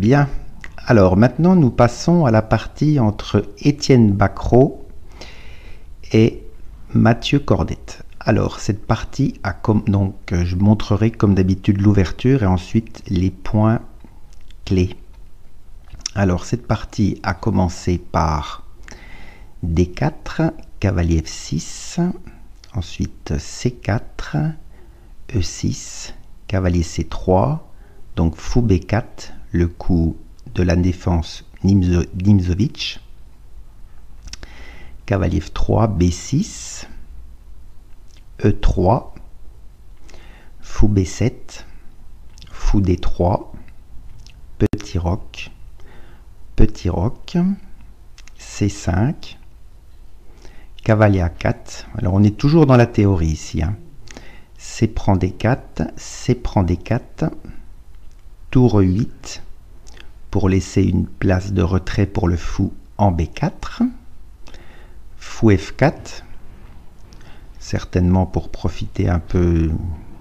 Bien. Alors maintenant, nous passons à la partie entre Étienne Bacrot et Mathieu Cordette. Alors, cette partie a donc je montrerai comme d'habitude l'ouverture et ensuite les points clés. Alors, cette partie a commencé par D4, cavalier F6, ensuite C4, E6, cavalier C3, donc fou B4, le coup de la défense Nimzowitsch, cavalier F3, B6, E3, fou B7, fou D3, petit roc, C5, cavalier A4. Alors on est toujours dans la théorie ici, hein. C prend D4, C prend D4, tour E8 pour laisser une place de retrait pour le fou en B4, fou F4, certainement pour profiter un peu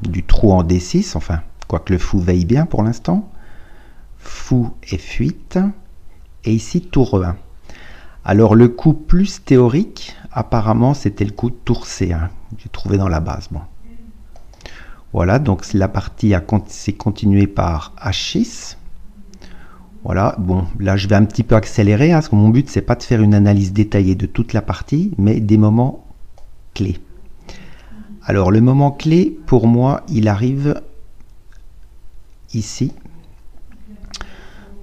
du trou en D6, enfin, quoique le fou veille bien pour l'instant, fou F8, et ici tour E1. Alors le coup plus théorique, apparemment c'était le coup de tour C1, j'ai trouvé dans la base. Bon. Voilà, donc la partie s'est continuée par H6. Voilà, bon, là je vais un petit peu accélérer, hein, parce que mon but c'est pas de faire une analyse détaillée de toute la partie, mais des moments clés. Alors le moment clé, pour moi, il arrive ici.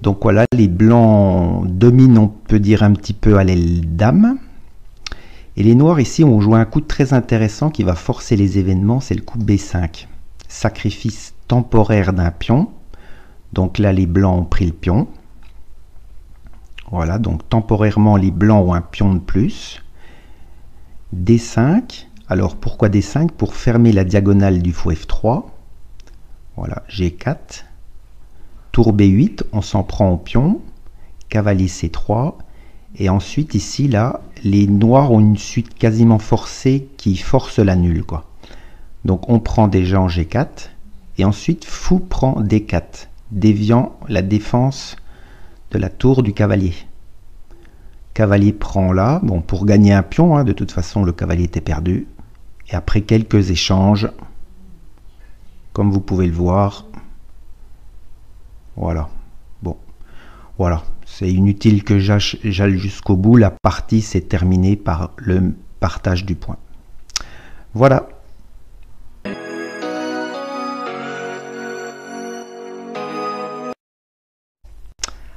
Donc voilà, les blancs dominent, on peut dire, un petit peu à l'aile dame. Et les noirs ici ont joué un coup très intéressant qui va forcer les événements, c'est le coup B5. Sacrifice temporaire d'un pion. Donc là, les blancs ont pris le pion. Voilà, donc temporairement, les blancs ont un pion de plus. D5. Alors pourquoi D5? Pour fermer la diagonale du fou F3. Voilà, G4. Tour B8, on s'en prend au pion. Cavalier C3. Et ensuite, ici, là, les noirs ont une suite quasiment forcée qui force la nulle, quoi. Donc on prend déjà en G4. Et ensuite, fou prend D4. Déviant la défense de la tour du cavalier. Cavalier prend là, bon, pour gagner un pion, hein, de toute façon le cavalier était perdu. Et après quelques échanges, comme vous pouvez le voir, voilà, bon, voilà, c'est inutile que j'aille jusqu'au bout, la partie s'est terminée par le partage du point. Voilà.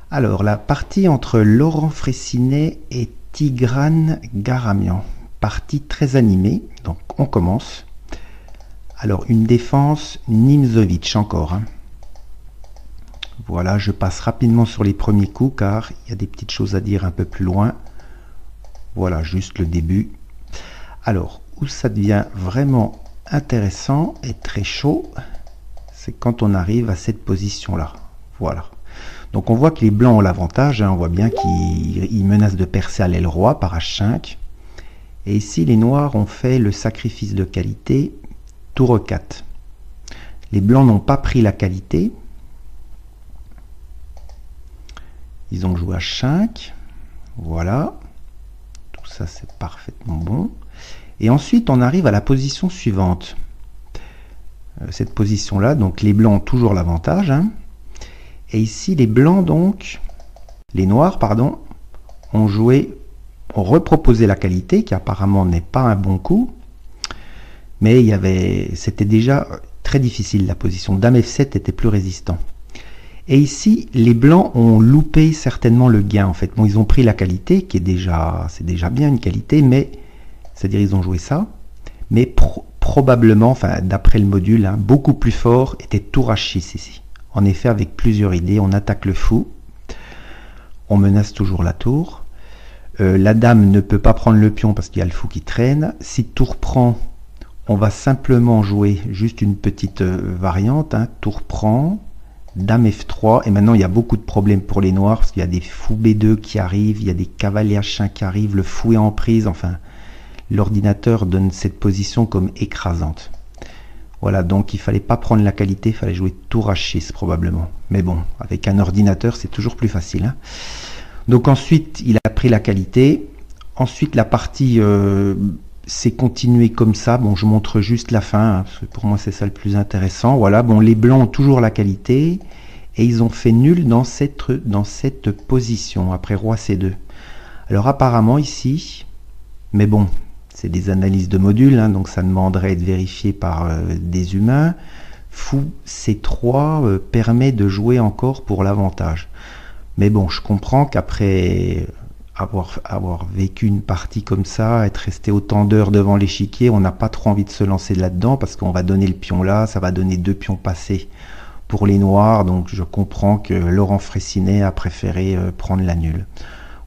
Alors, la partie entre Laurent Fraissinet et Tigran Garamian. Partie très animée, donc on commence. Alors, une défense Nimzowitsch encore. Hein. Voilà, je passe rapidement sur les premiers coups car il y a des petites choses à dire un peu plus loin. Voilà, juste le début. Alors, où ça devient vraiment intéressant et très chaud, c'est quand on arrive à cette position-là. Voilà. Donc on voit que les blancs ont l'avantage, hein, on voit bien qu'ils menacent de percer à l'aile roi par H5. Et ici les noirs ont fait le sacrifice de qualité, tour E4. Les blancs n'ont pas pris la qualité. Ils ont joué H5. Voilà. Tout ça c'est parfaitement bon. Et ensuite on arrive à la position suivante. Cette position-là, donc les blancs ont toujours l'avantage, hein. Et ici, les blancs, donc, les noirs, pardon, ont reproposé la qualité, qui apparemment n'est pas un bon coup. Mais c'était déjà très difficile, la position. Dame F7 était plus résistant. Et ici, les blancs ont loupé certainement le gain, en fait. Bon, ils ont pris la qualité, qui est c'est déjà bien une qualité, mais, c'est-à-dire ils ont joué ça. Mais probablement, enfin, d'après le module, hein, beaucoup plus fort était tour H6 ici. En effet, avec plusieurs idées, on attaque le fou, on menace toujours la tour. La dame ne peut pas prendre le pion parce qu'il y a le fou qui traîne. Si tour prend, on va simplement jouer juste une petite variante. Hein. Tour prend, dame F3. Et maintenant, il y a beaucoup de problèmes pour les noirs parce qu'il y a des fous B2 qui arrivent, il y a des cavaliers H5 qui arrivent, le fou est en prise. Enfin, l'ordinateur donne cette position comme écrasante. Voilà, donc il fallait pas prendre la qualité, il fallait jouer tour H6 probablement. Mais bon, avec un ordinateur, c'est toujours plus facile, hein. Donc ensuite, il a pris la qualité. Ensuite, la partie s'est continuée comme ça. Bon, je montre juste la fin, hein, parce que pour moi, c'est ça le plus intéressant. Voilà, bon, les blancs ont toujours la qualité. Et ils ont fait nul dans cette position, après roi C2. Alors apparemment ici, mais bon, c'est des analyses de modules, hein, donc ça demanderait d'être vérifié par des humains. Fou C3 permet de jouer encore pour l'avantage. Mais bon, je comprends qu'après avoir vécu une partie comme ça, être resté autant d'heures devant l'échiquier, on n'a pas trop envie de se lancer là-dedans, parce qu'on va donner le pion là, ça va donner 2 pions passés pour les noirs, donc je comprends que Laurent Fraissinet a préféré prendre la nulle.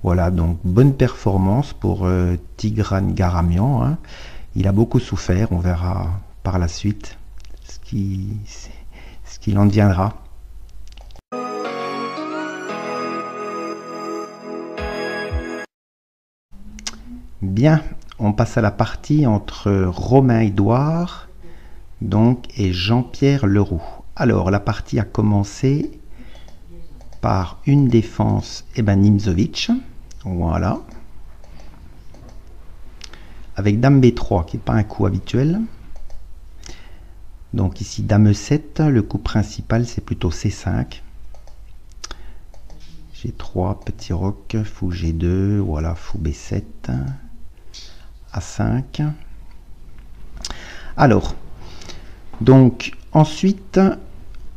Voilà, donc bonne performance pour Tigran Garamian, hein. Il a beaucoup souffert, on verra par la suite ce qu'il en deviendra. Bien, on passe à la partie entre Romain Edouard donc, et Jean-Pierre Leroux. Alors, la partie a commencé par une défense Nimzowitsch, voilà, avec Dame B3, qui n'est pas un coup habituel. Donc ici, Dame E7, le coup principal, c'est plutôt C5. G3, petit roc, Fou G2, voilà, Fou B7, A5. Alors, donc, ensuite,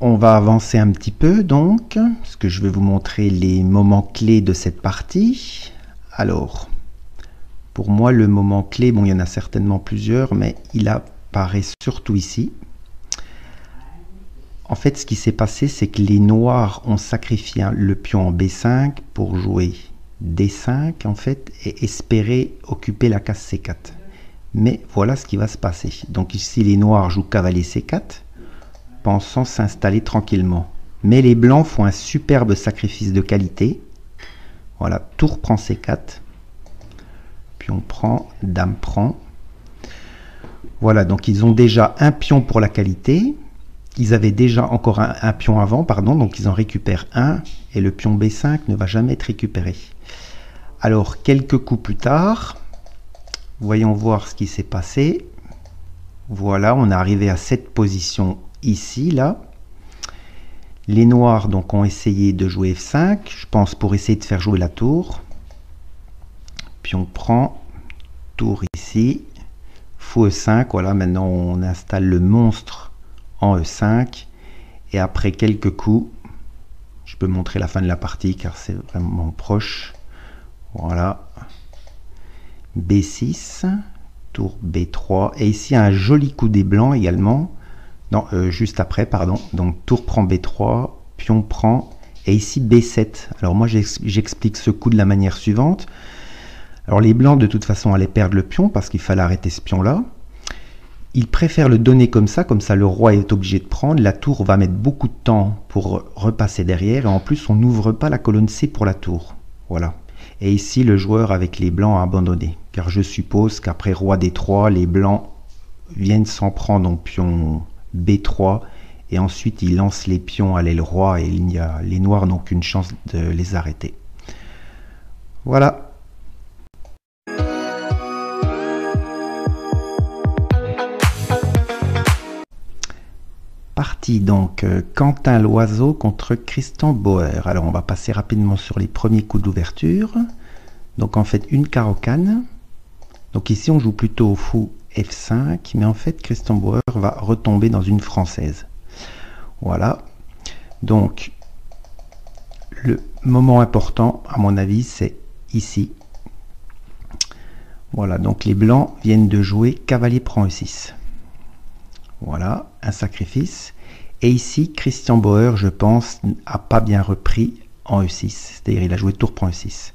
on va avancer un petit peu, donc, parce que je vais vous montrer les moments clés de cette partie. Alors, pour moi, le moment clé, bon, il y en a certainement plusieurs, mais il apparaît surtout ici. En fait, ce qui s'est passé, c'est que les noirs ont sacrifié le pion en B5 pour jouer D5, en fait, et espérer occuper la case C4. Mais voilà ce qui va se passer. Donc ici, les noirs jouent cavalier C4, pensant s'installer tranquillement. Mais les blancs font un superbe sacrifice de qualité. Voilà, tour prend C4, pion prend, dame prend. Voilà, donc ils ont déjà un pion pour la qualité. Ils avaient déjà encore un pion avant, pardon, donc ils en récupèrent un, et le pion B5 ne va jamais être récupéré. Alors, quelques coups plus tard, voyons voir ce qui s'est passé. Voilà, on est arrivé à cette position ici, là. Les noirs donc ont essayé de jouer F5, je pense pour essayer de faire jouer la tour. Pion prend, tour ici, Fou E5, voilà, maintenant on installe le monstre en E5, et après quelques coups, je peux montrer la fin de la partie car c'est vraiment proche. Voilà, B6, tour B3, et ici un joli coup des blancs également. Non, juste après, pardon. Donc tour prend B3, pion prend, et ici B7. Alors moi j'explique ce coup de la manière suivante. Alors les blancs de toute façon allaient perdre le pion parce qu'il fallait arrêter ce pion là. Ils préfèrent le donner comme ça le roi est obligé de prendre. La tour va mettre beaucoup de temps pour repasser derrière, et en plus on n'ouvre pas la colonne C pour la tour. Voilà. Et ici le joueur avec les blancs a abandonné, car je suppose qu'après roi D3, les blancs viennent s'en prendre en pion B3, et ensuite ils lancent les pions à l'aile roi, et les noirs n'ont qu'une chance de les arrêter. Voilà. Partie donc Quentin Loiseau contre Christian Bauer. Alors on va passer rapidement sur les premiers coups d'ouverture. Donc en fait une carocane. Donc ici on joue plutôt au fou F5, mais en fait Christian Bauer va retomber dans une française. Voilà. Donc le moment important à mon avis c'est ici. Voilà, donc les blancs viennent de jouer cavalier prend E6. Voilà, un sacrifice. Et ici, Christian Bauer, je pense, n'a pas bien repris en E6. C'est-à-dire, il a joué tour prend E6.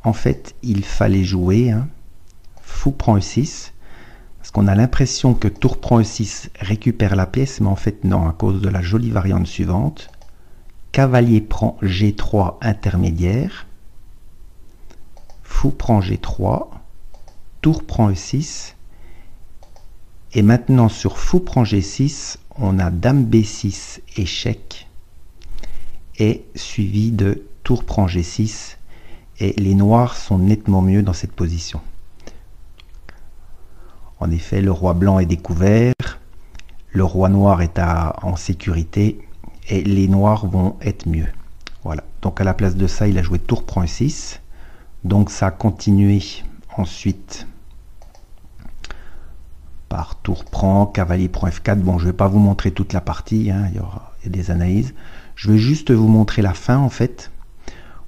En fait, il fallait jouer fou prend E6. Parce qu'on a l'impression que tour prend E6 récupère la pièce. Mais en fait, non, à cause de la jolie variante suivante. Cavalier prend G3 intermédiaire. Fou prend G3. Tour prend E6. Et maintenant sur fou prend G6, on a dame B6 échec et suivi de tour prend G6 et les noirs sont nettement mieux dans cette position. En effet, le roi blanc est découvert, le roi noir est en sécurité et les noirs vont être mieux. Voilà, donc à la place de ça, il a joué tour prend E6, donc ça a continué ensuite par tour prend, cavalier prend F4. Bon, je ne vais pas vous montrer toute la partie, hein, il y a des analyses. Je vais juste vous montrer la fin en fait.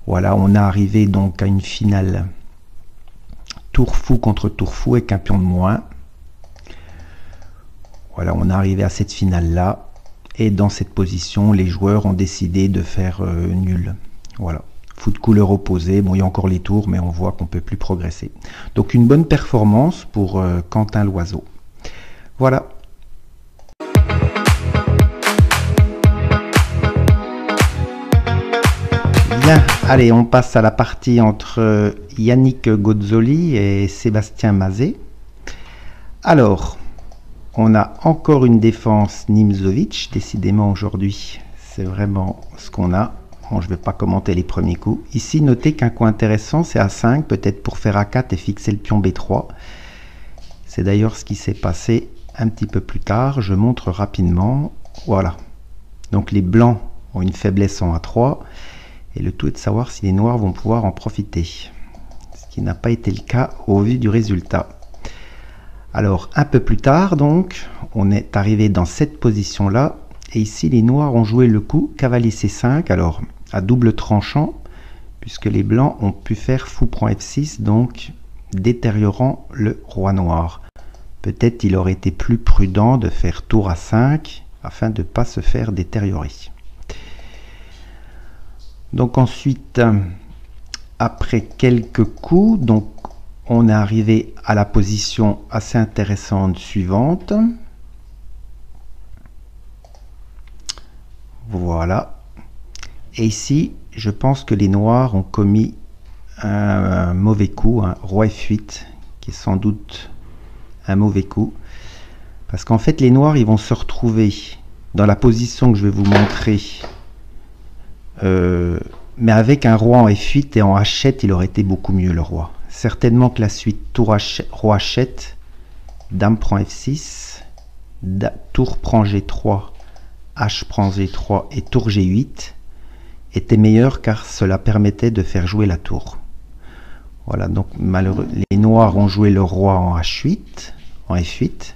Voilà, on est arrivé donc à une finale tour fou contre tour fou avec un pion de moins. Voilà, on est arrivé à cette finale là. Et dans cette position, les joueurs ont décidé de faire nul. Voilà, fou de couleur opposée. Bon, il y a encore les tours, mais on voit qu'on ne peut plus progresser. Donc une bonne performance pour Quentin Loiseau. Voilà. Bien, allez, on passe à la partie entre Yannick Gozzoli et Sébastien Mazet. Alors, on a encore une défense Nimzowitsch. Décidément, aujourd'hui, c'est vraiment ce qu'on a. Bon, je ne vais pas commenter les premiers coups. Ici, notez qu'un coup intéressant, c'est A5, peut-être pour faire A4 et fixer le pion B3. C'est d'ailleurs ce qui s'est passé un petit peu plus tard. Je montre rapidement. Voilà. Donc les blancs ont une faiblesse en A3. Et le tout est de savoir si les noirs vont pouvoir en profiter. Ce qui n'a pas été le cas au vu du résultat. Alors un peu plus tard, donc, on est arrivé dans cette position-là. Et ici, les noirs ont joué le coup cavalier C5. Alors à double tranchant, puisque les blancs ont pu faire fou prend F6, donc détériorant le roi noir. Peut-être il aurait été plus prudent de faire tour A5 afin de ne pas se faire détériorer. Donc ensuite, après quelques coups, donc on est arrivé à la position assez intéressante suivante. Voilà. Et ici, je pense que les noirs ont commis un mauvais coup, un roi F8, qui est sans doute un mauvais coup. Parce qu'en fait, les noirs, ils vont se retrouver dans la position que je vais vous montrer. Mais avec un roi en F8 et en H7, il aurait été beaucoup mieux le roi. Certainement que la suite tour H, roi H7, dame prend F6, tour prend G3, H prend G3 et tour G8 était meilleur car cela permettait de faire jouer la tour. Voilà, donc malheureux, les noirs ont joué le roi en H8, en F8.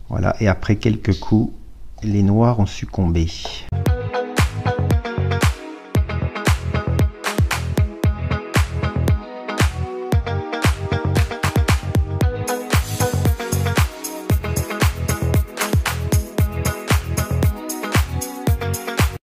Voilà, et après quelques coups, les noirs ont succombé.